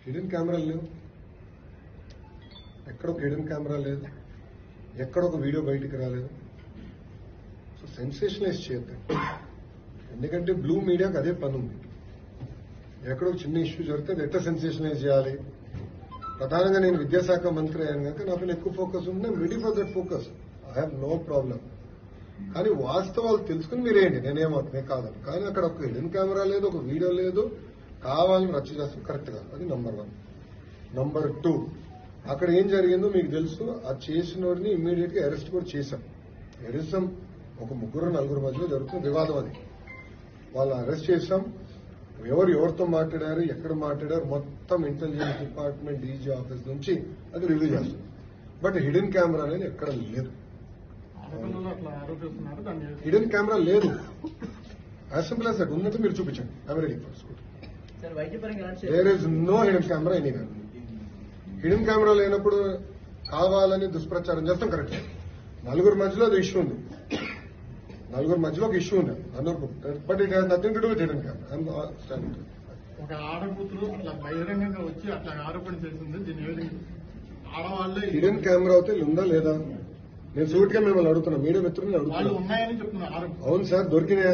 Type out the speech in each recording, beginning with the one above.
Hidden కెమెరాలు లేవు, ఎక్కడ ఒక హిడెన్ కెమెరా లేదు, ఎక్కడ ఒక వీడియో బయటికి రాలేదు. సో సెన్సేషనలైజ్ చేయొద్దండి, ఎందుకంటే బ్లూ మీడియాకి అదే పని ఉంది. ఎక్కడో చిన్న ఇష్యూ జరిగితే అది ఎట్లా సెన్సేషనలైజ్ చేయాలి. ప్రధానంగా నేను విద్యాశాఖ మంత్రి అయ్యాను కనుక నా పైన ఎక్కువ ఫోకస్ ఉంది. నేను ready for that focus, I have no problem. కానీ వాస్తవాలు తెలుసుకుని మీరేంటి, నేనేమవుతుంది కాదు. కానీ అక్కడ ఒక హిడెన్ కెమెరా లేదు, ఒక వీడియో లేదు, కావాలని రచ్చ చేస్తాం, కరెక్ట్ కాదు. అది నంబర్ 1. నంబర్ 2, అక్కడ ఏం జరిగిందో మీకు తెలుసు. ఆ చేసిన వాడిని ఇమ్మీడియట్ గా అరెస్ట్ కూడా చేశాం. అరెస్టం ఒక 3-4 మధ్యలో జరుగుతున్న వివాదం అది. వాళ్ళు అరెస్ట్ చేశాం. ఎవరితో మాట్లాడారు, ఎక్కడ మాట్లాడారు, మొత్తం ఇంటెలిజెన్స్ డిపార్ట్మెంట్ డీజీ ఆఫీస్ నుంచి అది రివ్యూ చేస్తుంది. బట్ హిడెన్ కెమెరా అనేది ఎక్కడ లేదు, హిడెన్ కెమెరా లేదు. As simple as that. ఉన్నట్టు మీరు చూపించండి, I'm ready for school. There is no hidden camera anywhere. Hidden camera లేనప్పుడు కావాలని దుష్ప్రచారం చేస్తాం, కరెక్ట్. 4 మధ్యలో అది ఇష్యూ ఉంది, 4 మధ్యలో ఒక ఇష్యూ ఉంది అందరికీ. But it has nothing to do with hidden camera. ఒక ఆడకూతురు అట్లా బహిరంగంగా వచ్చి అట్లా ఆరోపణ చేసింది. దీని ఆడవాళ్ళే హిడెన్ కెమెరా అయితే ఉందా లేదా నేను సూట్ గా మిమ్మల్ని అడుగుతున్నా, మీడియా మిత్రులు అడుగుతున్నా. ఉన్నాయని చెప్తున్నారు. అవును సార్, దొరికినాయా?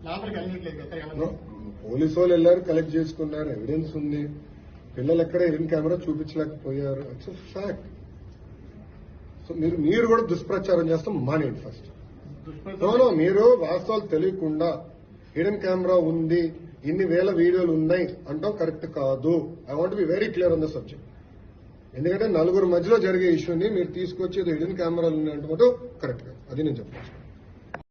లోపలికి వెళ్ళట్లేదు. పోలీసు వాళ్ళు వెళ్ళారు, కలెక్ట్ చేసుకున్నారు, ఎవిడెన్స్ ఉంది. పిల్లలు ఎక్కడ హిడెన్ కెమెరా చూపించలేకపోయారు, ఇట్స్ ఫ్యాక్ట్. సో మీరు కూడా దుష్ప్రచారం చేస్తాం మానేయండి ఫస్ట్. మీరు వాస్తవాలు తెలియకుండా హిడెన్ కెమెరా ఉంది, ఇన్ని వేల వీడియోలు ఉన్నాయి అంటాం కరెక్ట్ కాదు. I want be very clear on the subject. ఎందుకంటే 4 మధ్యలో జరిగే ఇష్యూని మీరు తీసుకొచ్చి హిడెన్ కెమెరాలు ఉన్నాయంటే కరెక్ట్ కాదు. అది నేను చెప్పాను.